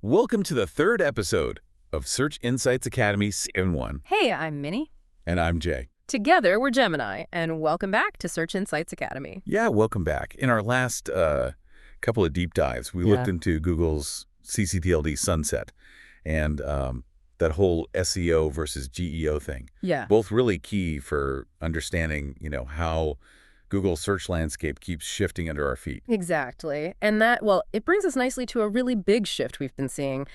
Welcome to the third episode of Search Insights Academy Season 1. Hey, I'm Minnie. And I'm Jay. Together, we're Gemini, and welcome back to Search Insights Academy. Yeah, welcome back. In our last couple of deep dives, we looked into Google's CCTLD sunset and that whole SEO versus GEO thing. Yeah. Both really key for understanding, how Google's search landscape keeps shifting under our feet. Exactly. And it brings us nicely to a really big shift we've been seeing,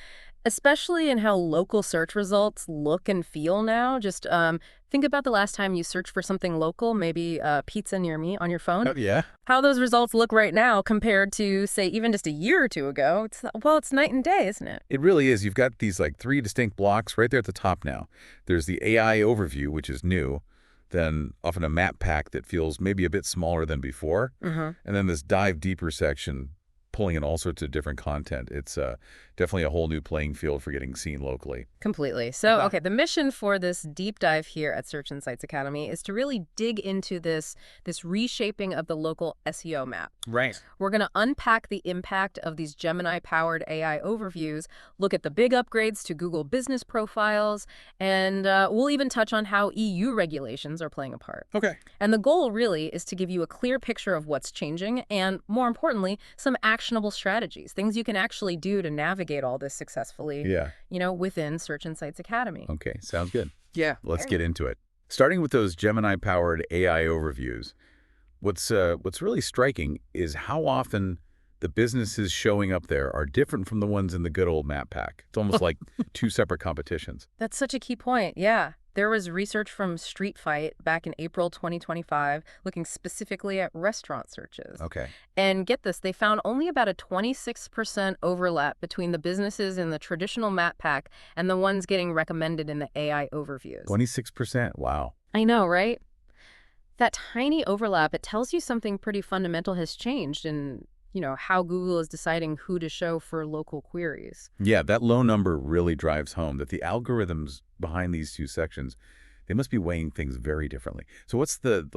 especially in how local search results look and feel now. Just think about the last time you searched for something local, maybe pizza near me on your phone. Oh, yeah? How those results look right now compared to, say, even just a year or two ago. It's night and day, isn't it? It really is. You've got these three distinct blocks right there at the top now. There's the AI overview, which is new, then often a map pack that feels maybe a bit smaller than before, and then this dive deeper section pulling in all sorts of different content. It's definitely a whole new playing field for getting seen locally. Completely. So, okay, the mission for this deep dive here at Search Insights Academy is to really dig into this reshaping of the local SEO map. Right. We're going to unpack the impact of these Gemini-powered AI overviews, look at the big upgrades to Google business profiles, and we'll even touch on how EU regulations are playing a part. Okay. And the goal really is to give you a clear picture of what's changing and, more importantly, some actionable strategies, things you can actually do to navigate all this successfully, within Search Insights Academy. Okay, sounds good. Yeah. Let's get into it. Starting with those Gemini-powered AI overviews, what's really striking is how often the businesses showing up there are different from the ones in the good old map pack. It's almost like two separate competitions. That's such a key point, yeah. There was research from Street Fight back in April 2025 looking specifically at restaurant searches. Okay. And get this, they found only about a 26% overlap between the businesses in the traditional map pack and the ones getting recommended in the AI overviews. 26%, wow. I know, right? That tiny overlap, it tells you something pretty fundamental has changed in how Google is deciding who to show for local queries. Yeah, that low number really drives home that the algorithms behind these two sections, they must be weighing things very differently. So what's the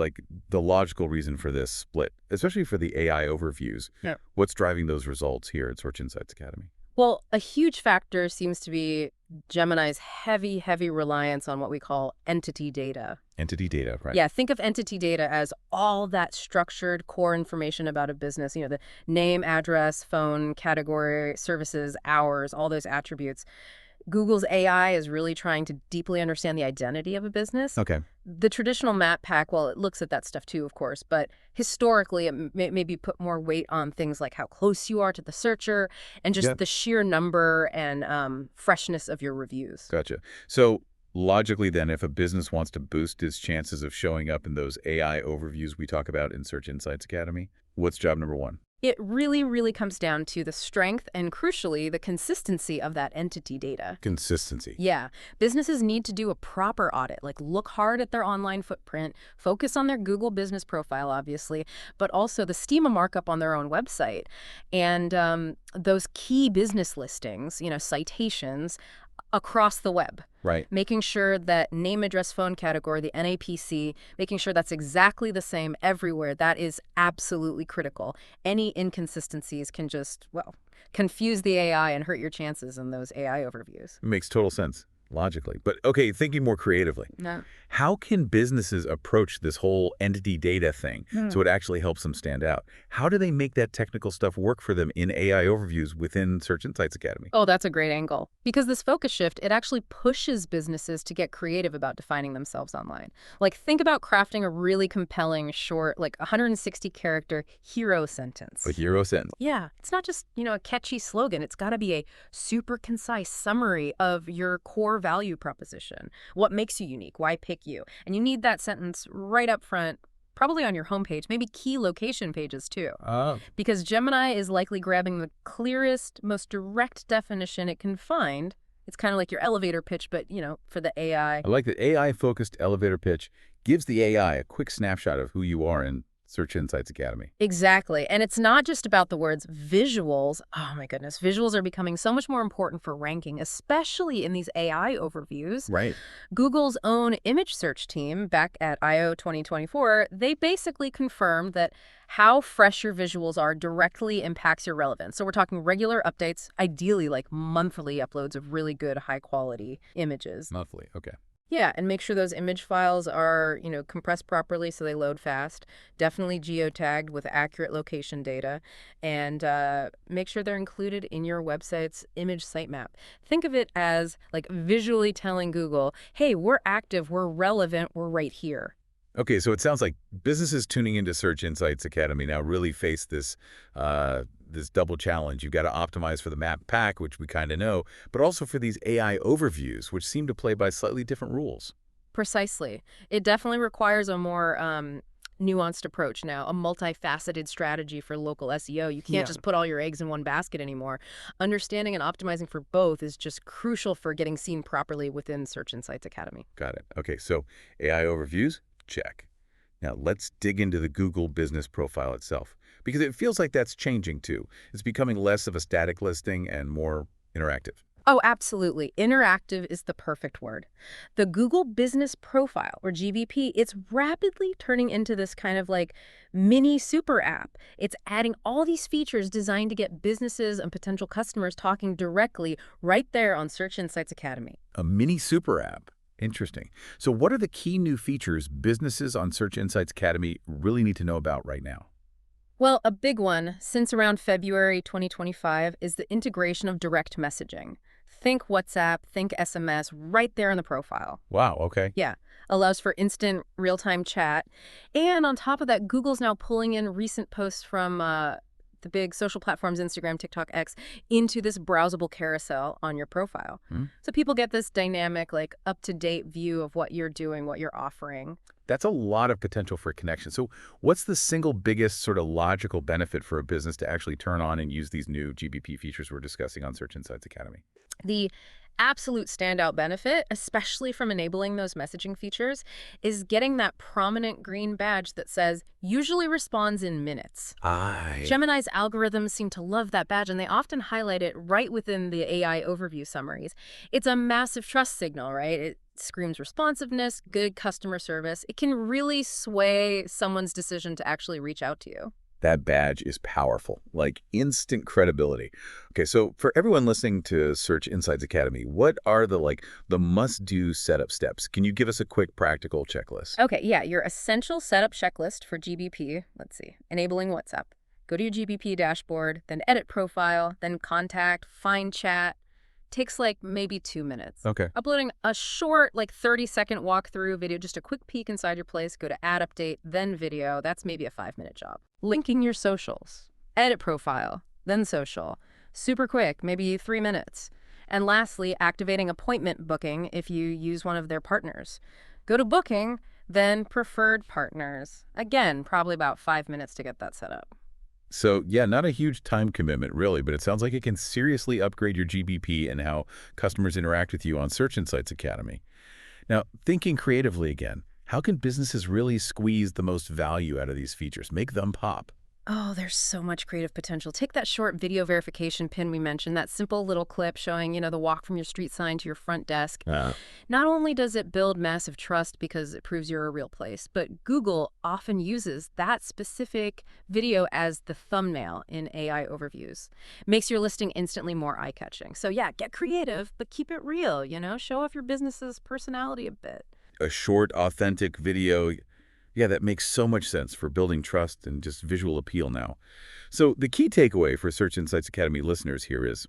logical reason for this split, especially for the AI overviews? Yeah. What's driving those results here at Search Insights Academy? Well, a huge factor seems to be Gemini's heavy reliance on what we call entity data. Entity data, right? Yeah, think of entity data as all that structured core information about a business, the name, address, phone, category, services, hours, all those attributes. Google's AI is really trying to deeply understand the identity of a business. Okay. The traditional map pack, well, it looks at that stuff too, of course, but historically it maybe put more weight on things like how close you are to the searcher and just the sheer number and freshness of your reviews. Gotcha. So logically then, if a business wants to boost its chances of showing up in those AI overviews we talk about in Search Insights Academy, what's job number one? It really comes down to the strength and, crucially, the consistency of that entity data. Consistency. Yeah. Businesses need to do a proper audit, look hard at their online footprint, focus on their Google business profile, obviously, but also the schema markup on their own website. And those key business listings, citations across the web. Right. Making sure that name, address, phone category, the NAPC, making sure that's exactly the same everywhere, that is absolutely critical. Any inconsistencies can just, confuse the AI and hurt your chances in those AI overviews. It makes total sense, logically. But okay, thinking more creatively. No. How can businesses approach this whole entity data thing so it actually helps them stand out? How do they make that technical stuff work for them in AI overviews within Search Insights Academy? Oh, that's a great angle. Because this focus shift, it actually pushes businesses to get creative about defining themselves online. Think about crafting a really compelling, short, 160-character hero sentence. A hero sentence. Yeah. It's not just, a catchy slogan. It's got to be a super concise summary of your core value proposition. What makes you unique? Why pick you? And you need that sentence right up front, probably on your homepage, maybe key location pages too. Oh. Because Gemini is likely grabbing the clearest, most direct definition it can find. It's kind of like your elevator pitch, but, for the AI. I like that AI-focused elevator pitch gives the AI a quick snapshot of who you are in Search Insights Academy. Exactly. And it's not just about the words visuals. Oh my goodness. Visuals are becoming so much more important for ranking, especially in these AI overviews. Right. Google's own image search team back at I/O 2024, they basically confirmed that how fresh your visuals are directly impacts your relevance. So we're talking regular updates, ideally like monthly uploads of really good high quality images. Monthly. Okay. Yeah, and make sure those image files are, compressed properly so they load fast. Definitely geotagged with accurate location data. And make sure they're included in your website's image sitemap. Think of it as like visually telling Google, hey, we're active, we're relevant, we're right here. Okay, so it sounds like businesses tuning into Search Insights Academy now really face this double challenge. You've got to optimize for the map pack, which we kind of know, but also for these AI overviews, which seem to play by slightly different rules. Precisely. It definitely requires a more nuanced approach now, a multifaceted strategy for local SEO. You can't just put all your eggs in one basket anymore. Understanding and optimizing for both is just crucial for getting seen properly within Search Insights Academy. Got it. Okay, so AI overviews, check. Now let's dig into the Google business profile itself, because it feels like that's changing too. It's becoming less of a static listing and more interactive. Oh, absolutely. Interactive is the perfect word. The Google Business Profile, or GBP, it's rapidly turning into this kind of like mini super app. It's adding all these features designed to get businesses and potential customers talking directly right there on Search Insights Academy. A mini super app. Interesting. So what are the key new features businesses on Search Insights Academy really need to know about right now? Well, a big one since around February 2025 is the integration of direct messaging. Think WhatsApp, think SMS right there in the profile. Wow, okay. Yeah, allows for instant real-time chat. And on top of that, Google's now pulling in recent posts from the big social platforms, Instagram, TikTok, X, into this browsable carousel on your profile. So people get this dynamic, like up-to-date view of what you're doing, what you're offering. That's a lot of potential for connection. So what's the single biggest sort of logical benefit for a business to actually turn on and use these new GBP features we're discussing on Search Insights Academy? The absolute standout benefit, especially from enabling those messaging features, is getting that prominent green badge that says usually responds in minutes. Gemini's algorithms seem to love that badge, and they often highlight it right within the AI overview summaries. It's a massive trust signal, right? It screams responsiveness, good customer service. It can really sway someone's decision to actually reach out to you. That badge is powerful, like instant credibility. Okay, so for everyone listening to Search Insights Academy, what are the must-do setup steps? Can you give us a quick practical checklist? Okay, yeah, your essential setup checklist for GBP. Let's see, enabling WhatsApp. Go to your GBP dashboard, then edit profile, then contact, find chat. Takes like maybe 2 minutes. Okay. Uploading a short, like 30-second walkthrough video, just a quick peek inside your place, go to add update, then video. That's maybe a 5-minute job. Linking your socials, edit profile, then social. Super quick, maybe 3 minutes. And lastly, activating appointment booking if you use one of their partners. Go to booking, then preferred partners. Again, probably about 5 minutes to get that set up. So yeah, not a huge time commitment really, but it sounds like it can seriously upgrade your GBP and how customers interact with you on Search Insights Academy. Now, thinking creatively again, how can businesses really squeeze the most value out of these features, make them pop? Oh, there's so much creative potential. Take that short video verification pin we mentioned, that simple little clip showing, the walk from your street sign to your front desk. Not only does it build massive trust because it proves you're a real place, but Google often uses that specific video as the thumbnail in AI overviews. Makes your listing instantly more eye-catching. So yeah, get creative, but keep it real, show off your business's personality a bit. A short, authentic video. Yeah, that makes so much sense for building trust and just visual appeal now. So the key takeaway for Search Insights Academy listeners here is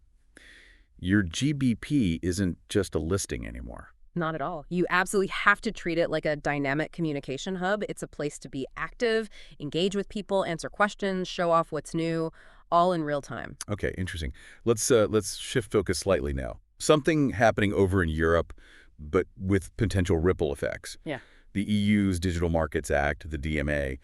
your GBP isn't just a listing anymore. Not at all. You absolutely have to treat it like a dynamic communication hub. It's a place to be active, engage with people, answer questions, show off what's new, all in real time. Okay, interesting. Let's shift focus slightly now. Something happening over in Europe, but with potential ripple effects. Yeah. The EU's Digital Markets Act, the DMA.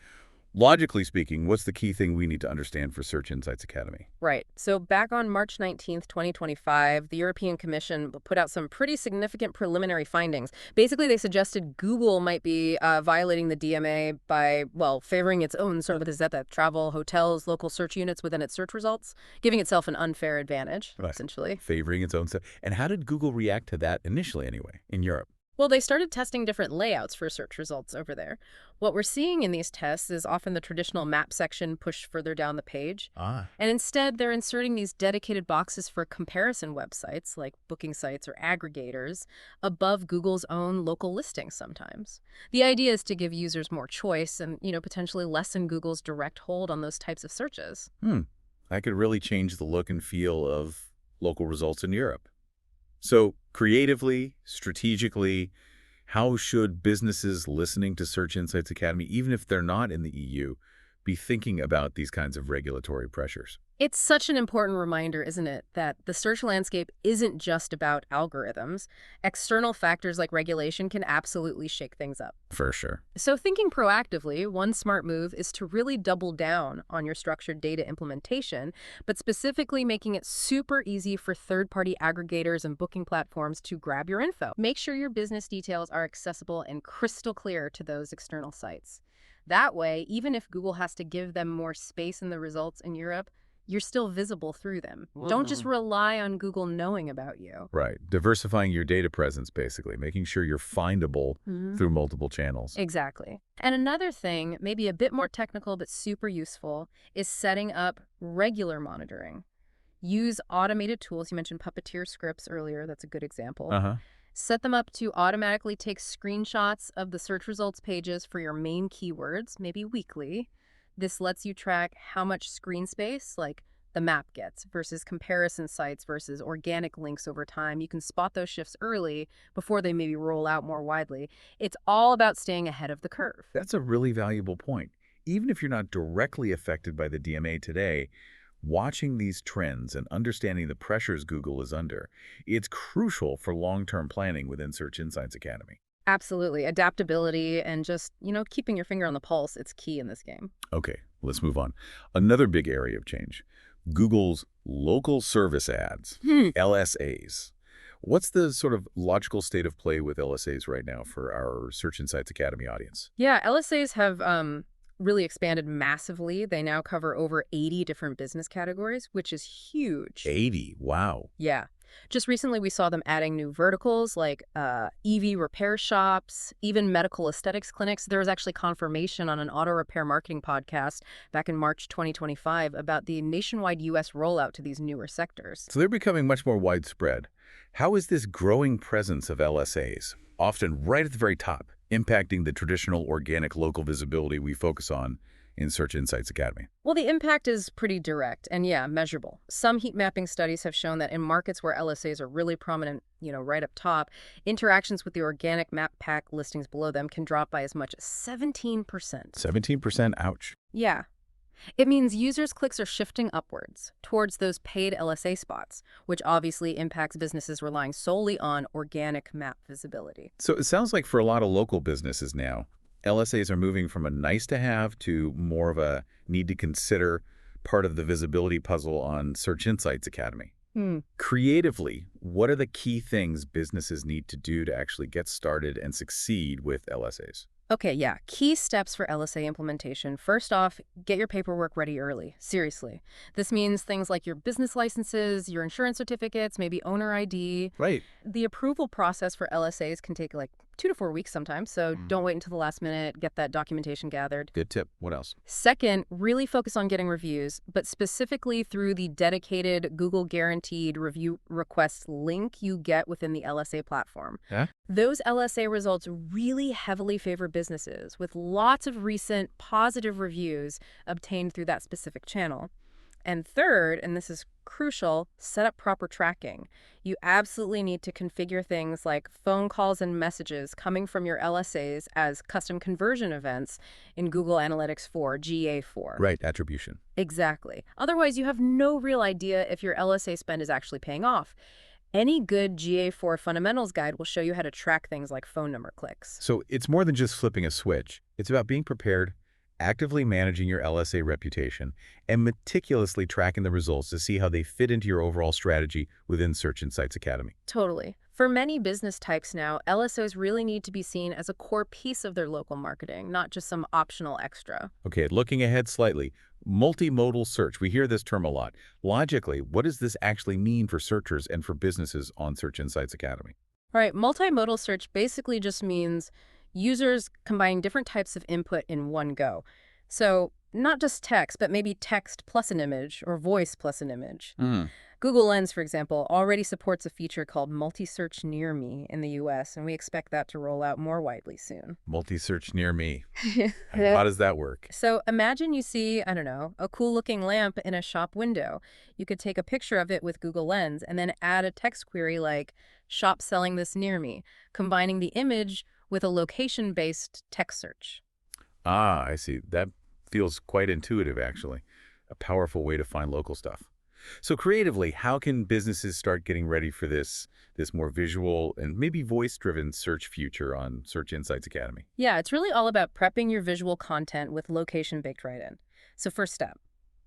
Logically speaking, what's the key thing we need to understand for Search Insights Academy? Right. So back on March 19th, 2025, the European Commission put out some pretty significant preliminary findings. Basically, they suggested Google might be violating the DMA by, well, favoring its own services that travel, hotels, local search units within its search results, giving itself an unfair advantage, Right. essentially. Favoring its own stuff. And how did Google react to that initially anyway, in Europe? Well, they started testing different layouts for search results over there. What we're seeing in these tests is often the traditional map section pushed further down the page. Ah. And instead, they're inserting these dedicated boxes for comparison websites, like booking sites or aggregators, above Google's own local listings sometimes. The idea is to give users more choice and, potentially lessen Google's direct hold on those types of searches. That could really change the look and feel of local results in Europe. So creatively, strategically, how should businesses listening to Search Insights Academy, even if they're not in the EU, be thinking about these kinds of regulatory pressures? It's such an important reminder, isn't it, that the search landscape isn't just about algorithms. External factors like regulation can absolutely shake things up. For sure. So thinking proactively, one smart move is to really double down on your structured data implementation, but specifically making it super easy for third-party aggregators and booking platforms to grab your info. Make sure your business details are accessible and crystal clear to those external sites. That way, even if Google has to give them more space in the results in Europe, you're still visible through them. Don't just rely on Google knowing about you. Right. Diversifying your data presence, basically, making sure you're findable through multiple channels. Exactly. And another thing, maybe a bit more technical but super useful, is setting up regular monitoring. Use automated tools. You mentioned Puppeteer scripts earlier. That's a good example. Set them up to automatically take screenshots of the search results pages for your main keywords, maybe weekly. This lets you track how much screen space, like the map gets, versus comparison sites versus organic links over time. You can spot those shifts early before they maybe roll out more widely. It's all about staying ahead of the curve. That's a really valuable point. Even if you're not directly affected by the DMA today, watching these trends and understanding the pressures Google is under, it's crucial for long-term planning within Search Insights Academy. Absolutely. Adaptability and just, keeping your finger on the pulse, it's key in this game. Okay, let's move on. Another big area of change, Google's local service ads, LSAs. What's the sort of logical state of play with LSAs right now for our Search Insights Academy audience? Yeah, LSAs have really expanded massively. They now cover over 80 different business categories, which is huge. 80, wow. Yeah. Just recently, we saw them adding new verticals like EV repair shops, even medical aesthetics clinics. There was actually confirmation on an auto repair marketing podcast back in March 2025 about the nationwide U.S. rollout to these newer sectors. So they're becoming much more widespread. How is this growing presence of LSAs, often right at the very top, impacting the traditional organic local visibility we focus on in Search Insights Academy? Well, the impact is pretty direct and, measurable. Some heat mapping studies have shown that in markets where LSAs are really prominent, right up top, interactions with the organic map pack listings below them can drop by as much as 17%. 17%, ouch. Yeah. It means users' clicks are shifting upwards towards those paid LSA spots, which obviously impacts businesses relying solely on organic map visibility. So it sounds like for a lot of local businesses now, LSAs are moving from a nice-to-have to more of a need-to-consider part of the visibility puzzle on Search Insights Academy. Creatively, what are the key things businesses need to do to actually get started and succeed with LSAs? Okay, yeah. Key steps for LSA implementation. First off, get your paperwork ready early. Seriously. This means things like your business licenses, your insurance certificates, maybe owner ID. Right. The approval process for LSAs can take like 2 to 4 weeks sometimes, so don't wait until the last minute. Get that documentation gathered. Good tip. What else? Second, really focus on getting reviews, but specifically through the dedicated Google Guaranteed Review Requests link you get within the LSA platform. Yeah? Those LSA results really heavily favor businesses with lots of recent positive reviews obtained through that specific channel. And third, and this is crucial, set up proper tracking. You absolutely need to configure things like phone calls and messages coming from your LSAs as custom conversion events in Google Analytics 4, GA4. Right, attribution. Exactly. Otherwise, you have no real idea if your LSA spend is actually paying off. Any good GA4 fundamentals guide will show you how to track things like phone number clicks. So it's more than just flipping a switch. It's about being prepared actively managing your LSA reputation, and meticulously tracking the results to see how they fit into your overall strategy within Search Insights Academy. Totally. For many business types now, LSOs really need to be seen as a core piece of their local marketing, not just some optional extra. Okay, looking ahead slightly, multimodal search. We hear this term a lot. Logically, what does this actually mean for searchers and for businesses on Search Insights Academy? All right, multimodal search basically just means users combining different types of input in one go. So not just text, but maybe text plus an image or voice plus an image. Hmm. Google Lens, for example, already supports a feature called multi-search near me in the US, and we expect that to roll out more widely soon. Multi-search near me. Yeah. How does that work? So imagine you see, I don't know, a cool-looking lamp in a shop window. You could take a picture of it with Google Lens and then add a text query like, shop selling this near me, combining the image with a location-based text search. Ah, I see. That feels quite intuitive, actually. A powerful way to find local stuff. So creatively, how can businesses start getting ready for this more visual and maybe voice-driven search future on Search Insights Academy? Yeah, it's really all about prepping your visual content with location baked right in. So first step,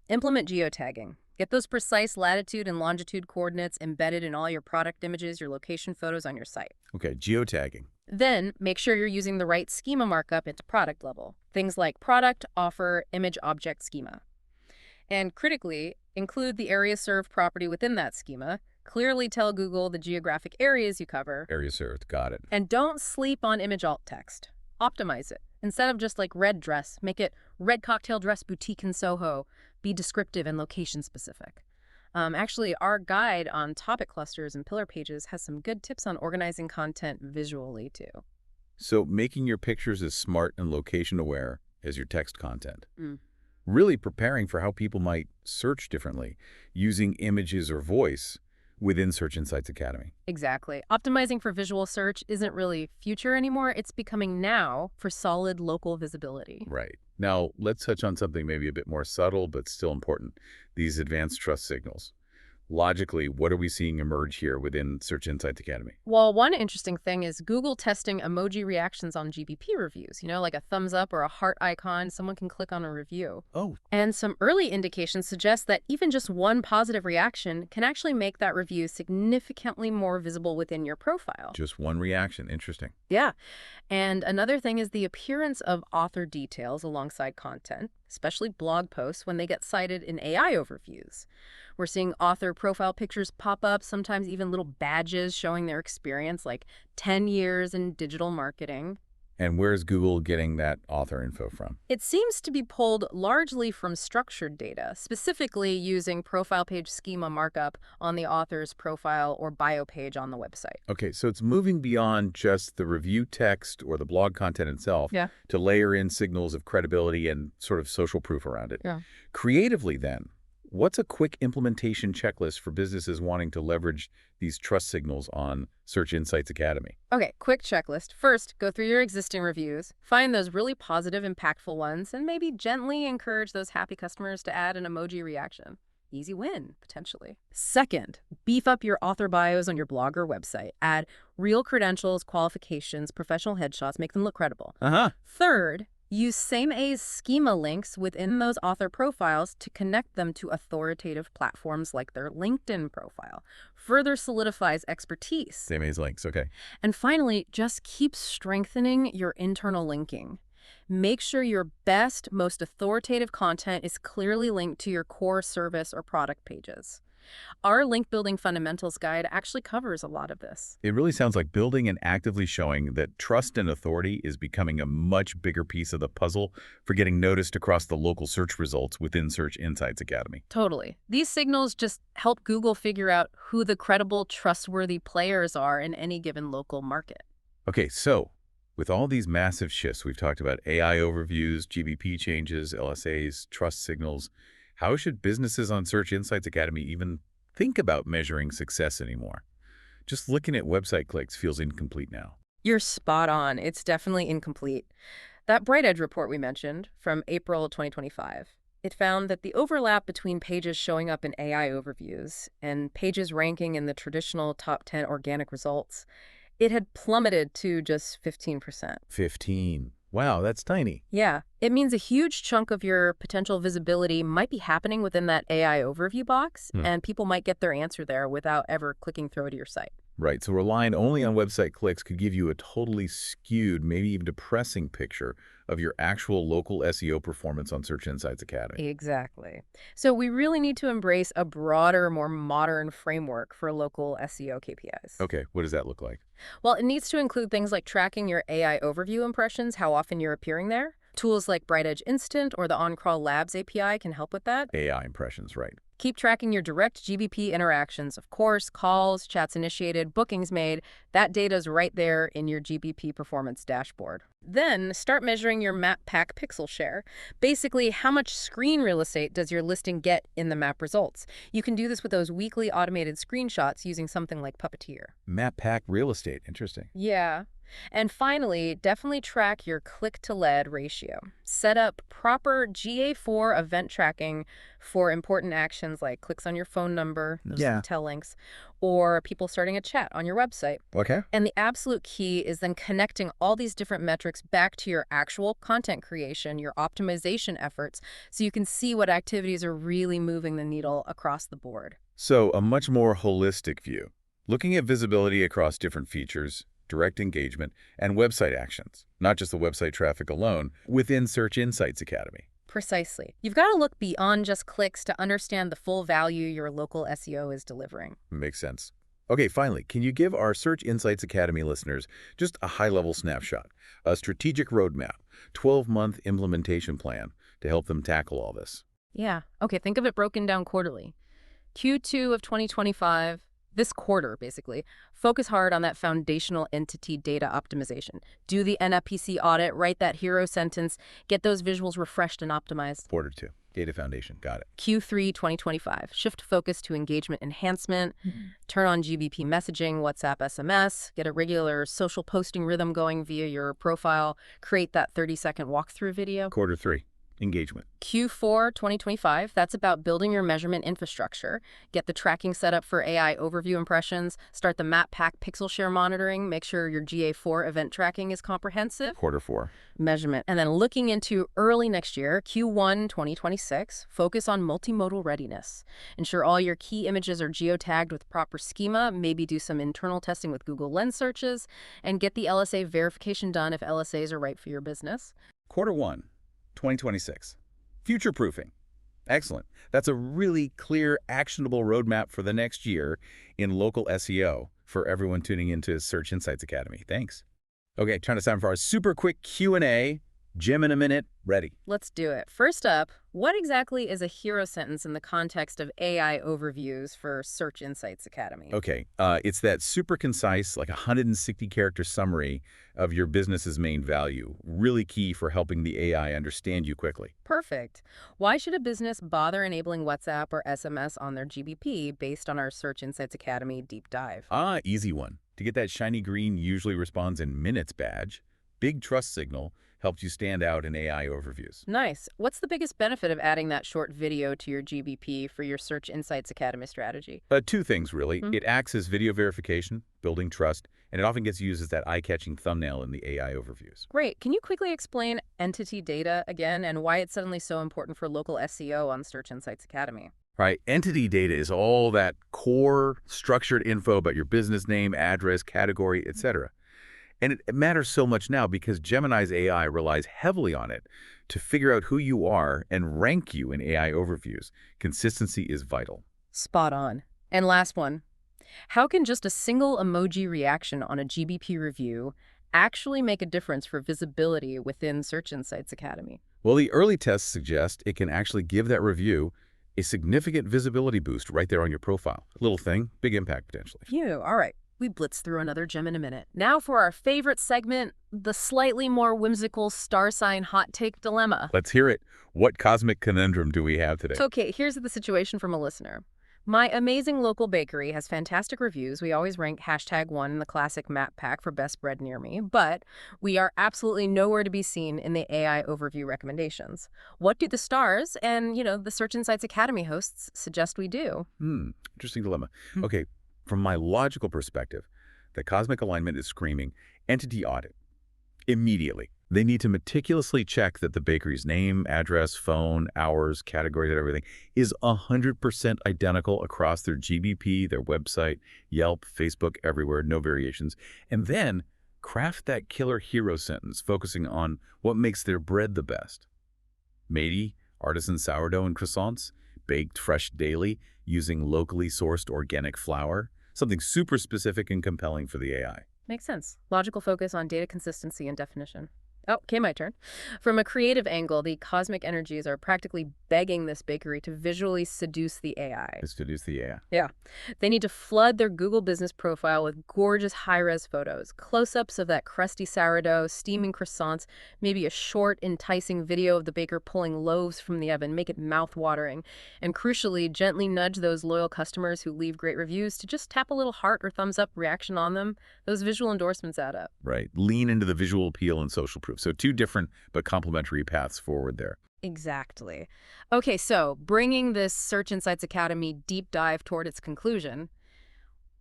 implement geotagging. Get those precise latitude and longitude coordinates embedded in all your product images, your location photos on your site. Okay, geotagging. Then, make sure you're using the right schema markup at the product level. Things like product, offer, image object schema. And critically, include the area served property within that schema. Clearly tell Google the geographic areas you cover. Area served, got it. And don't sleep on image alt text. Optimize it. Instead of just like red dress, make it red cocktail dress boutique in Soho. Be descriptive and location specific. Actually, our guide on topic clusters and pillar pages has some good tips on organizing content visually, too. So making your pictures as smart and location aware as your text content. Mm. Really preparing for how people might search differently using images or voice within Search Insights Academy. Exactly. Optimizing for visual search isn't really future anymore. It's becoming now for solid local visibility. Right. Now, let's touch on something maybe a bit more subtle but still important, these advanced trust signals. Logically, what are we seeing emerge here within Search Insights Academy? Well, one interesting thing is Google testing emoji reactions on GBP reviews, like a thumbs up or a heart icon someone can click on a review. Oh, And some early indications suggest that even just one positive reaction can actually make that review significantly more visible within your profile. just one reaction. Interesting. Yeah. And another thing is the appearance of author details alongside content, especially blog posts when they get cited in AI overviews. We're seeing author profile pictures pop up, sometimes even little badges showing their experience, like 10 years in digital marketing. And where is Google getting that author info from? It seems to be pulled largely from structured data, specifically using profile page schema markup on the author's profile or bio page on the website. Okay, so it's moving beyond just the review text or the blog content itself Yeah. to layer in signals of credibility and sort of social proof around it. Yeah. Creatively, then, what's a quick implementation checklist for businesses wanting to leverage these trust signals on Search Insights Academy? Okay, quick checklist. First, go through your existing reviews, find those really positive, impactful ones, and maybe gently encourage those happy customers to add an emoji reaction. Easy win, potentially. Second, beef up your author bios on your blog or website. Add real credentials, qualifications, professional headshots, make them look credible. Uh-huh. Third, use same-as schema links within those author profiles to connect them to authoritative platforms like their LinkedIn profile. Further solidifies expertise. Same as links, okay. And finally, just keep strengthening your internal linking. Make sure your best, most authoritative content is clearly linked to your core service or product pages. Our link building fundamentals guide actually covers a lot of this. It really sounds like building and actively showing that trust and authority is becoming a much bigger piece of the puzzle for getting noticed across the local search results within Search Insights Academy. Totally. These signals just help Google figure out who the credible, trustworthy players are in any given local market. Okay, so with all these massive shifts, we've talked about AI overviews, GBP changes, LSAs, trust signals. How should businesses on Search Insights Academy even think about measuring success anymore? Just looking at website clicks feels incomplete now. You're spot on. It's definitely incomplete. That Bright Edge report we mentioned from April 2025, it found that the overlap between pages showing up in AI overviews and pages ranking in the traditional top 10 organic results, it had plummeted to just 15%. 15. Wow, that's tiny. Yeah, it means a huge chunk of your potential visibility might be happening within that AI overview box, Hmm. and people might get their answer there without ever clicking through to your site. Right, so relying only on website clicks could give you a totally skewed, maybe even depressing picture of your actual local SEO performance on Search Insights Academy. Exactly. So we really need to embrace a broader, more modern framework for local SEO KPIs. Okay, what does that look like? Well, it needs to include things like tracking your AI overview impressions, how often you're appearing there. Tools like Bright Edge Instant or the OnCrawl Labs API can help with that. AI impressions, right. Keep tracking your direct GBP interactions, of course, calls, chats initiated, bookings made. That data's right there in your GBP performance dashboard. Then start measuring your map pack pixel share. Basically, how much screen real estate does your listing get in the map results? You can do this with those weekly automated screenshots using something like Puppeteer. Map pack real estate, interesting. Yeah. And finally, definitely track your click-to-lead ratio. Set up proper GA4 event tracking for important actions like clicks on your phone number, those Yeah. tell links, or people starting a chat on your website. Okay. And the absolute key is then connecting all these different metrics back to your actual content creation, your optimization efforts, so you can see what activities are really moving the needle across the board. So a much more holistic view, looking at visibility across different features, direct engagement, and website actions, not just the website traffic alone, within Search Insights Academy. Precisely. You've got to look beyond just clicks to understand the full value your local SEO is delivering. Makes sense. Okay, finally, can you give our Search Insights Academy listeners just a high-level snapshot, a strategic roadmap, 12-month implementation plan to help them tackle all this? Yeah. Okay, think of it broken down quarterly. Q2 of 2025, this quarter, basically, focus hard on that foundational entity data optimization. Do the NAPC audit, write that hero sentence, get those visuals refreshed and optimized. Quarter 2, data foundation, got it. Q3 2025, shift focus to engagement enhancement, turn on GBP messaging, WhatsApp SMS, get a regular social posting rhythm going via your profile, create that 30-second walkthrough video. Quarter 3, engagement. Q4 2025, that's about building your measurement infrastructure. Get the tracking set up for AI overview impressions, start the map pack pixel share monitoring, make sure your GA4 event tracking is comprehensive. Quarter 4. Measurement. And then looking into early next year, Q1 2026, focus on multimodal readiness. Ensure all your key images are geotagged with proper schema, maybe do some internal testing with Google Lens searches, and get the LSA verification done if LSAs are right for your business. Quarter 1, 2026. Future-proofing. Excellent. That's a really clear, actionable roadmap for the next year in local SEO for everyone tuning into Search Insights Academy. Thanks. Okay, trying to time for our super quick Q&A. Jim in a minute, ready. Let's do it. First up, what exactly is a hero sentence in the context of AI overviews for Search Insights Academy? Okay, it's that super concise, like 160-character summary of your business's main value. Really key for helping the AI understand you quickly. Perfect. Why should a business bother enabling WhatsApp or SMS on their GBP based on our Search Insights Academy deep dive? Easy one. To get that shiny green usually responds in minutes badge, big trust signal, helps you stand out in AI overviews. Nice. What's the biggest benefit of adding that short video to your GBP for your Search Insights Academy strategy? Two things, really. It acts as video verification, building trust, and it often gets used as that eye-catching thumbnail in the AI overviews. Great. Can you quickly explain entity data again and why it's suddenly so important for local SEO on Search Insights Academy? Right, entity data is all that core structured info about your business name, address, category, etc. And it matters so much now because Gemini's AI relies heavily on it to figure out who you are and rank you in AI overviews. Consistency is vital. Spot on. And last one. How can just a single emoji reaction on a GBP review actually make a difference for visibility within Search Insights Academy? Well, the early tests suggest it can actually give that review a significant visibility boost right there on your profile. Little thing, big impact potentially. Phew, all right. We blitz through another gem in a minute. Now for our favorite segment, the slightly more whimsical star sign hot take dilemma. Let's hear it. What cosmic conundrum do we have today? Okay, here's the situation from a listener. My amazing local bakery has fantastic reviews. We always rank #1 in the classic map pack for best bread near me, but we are absolutely nowhere to be seen in the AI overview recommendations. What do the stars and, the Search Insights Academy hosts suggest we do? Interesting dilemma. Okay, from my logical perspective, the cosmic alignment is screaming entity audit immediately. They need to meticulously check that the bakery's name, address, phone, hours, categories, and everything is 100% identical across their GBP, their website, Yelp, Facebook, everywhere, no variations. And then craft that killer hero sentence focusing on what makes their bread the best. Matey, artisan sourdough and croissants, baked fresh daily using locally sourced organic flour, something super specific and compelling for the AI. Makes sense. Logical focus on data consistency and definition. Oh, okay, my turn. From a creative angle, the cosmic energies are practically begging this bakery to visually seduce the AI. Is to do the AI. Yeah. They need to flood their Google business profile with gorgeous high-res photos, close-ups of that crusty sourdough, steaming croissants, maybe a short, enticing video of the baker pulling loaves from the oven, make it mouth-watering, and crucially, gently nudge those loyal customers who leave great reviews to just tap a little heart or thumbs up reaction on them. Those visual endorsements add up. Right. Lean into the visual appeal and social proof. So two different but complementary paths forward there. Exactly. Okay, so bringing this Search Insights Academy deep dive toward its conclusion,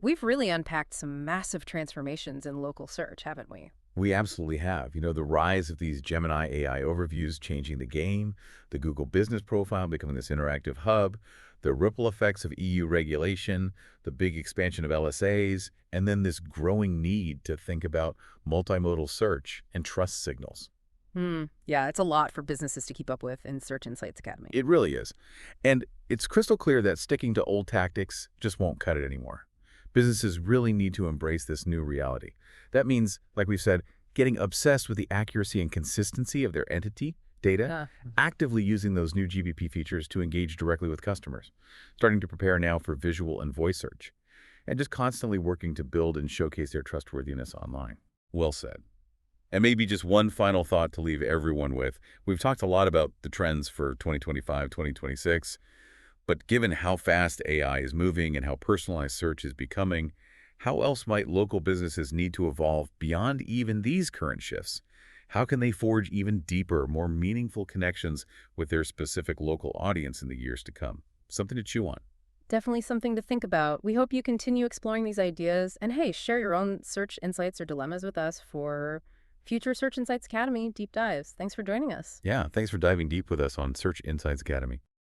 we've really unpacked some massive transformations in local search, haven't we? We absolutely have. The rise of these Gemini AI overviews changing the game, the Google business profile becoming this interactive hub, the ripple effects of EU regulation, the big expansion of LSAs, and then this growing need to think about multimodal search and trust signals. Yeah, it's a lot for businesses to keep up with in Search Insights Academy. It really is. And it's crystal clear that sticking to old tactics just won't cut it anymore. Businesses really need to embrace this new reality. That means, like we've said, getting obsessed with the accuracy and consistency of their entity data, actively using those new GBP features to engage directly with customers, starting to prepare now for visual and voice search, and just constantly working to build and showcase their trustworthiness online. Well said. And maybe just one final thought to leave everyone with. We've talked a lot about the trends for 2025, 2026, but given how fast AI is moving and how personalized search is becoming, how else might local businesses need to evolve beyond even these current shifts? How can they forge even deeper, more meaningful connections with their specific local audience in the years to come? Something to chew on. Definitely something to think about. We hope you continue exploring these ideas. And hey, share your own search insights or dilemmas with us for future Search Insights Academy deep dives. Thanks for joining us. Yeah, thanks for diving deep with us on Search Insights Academy.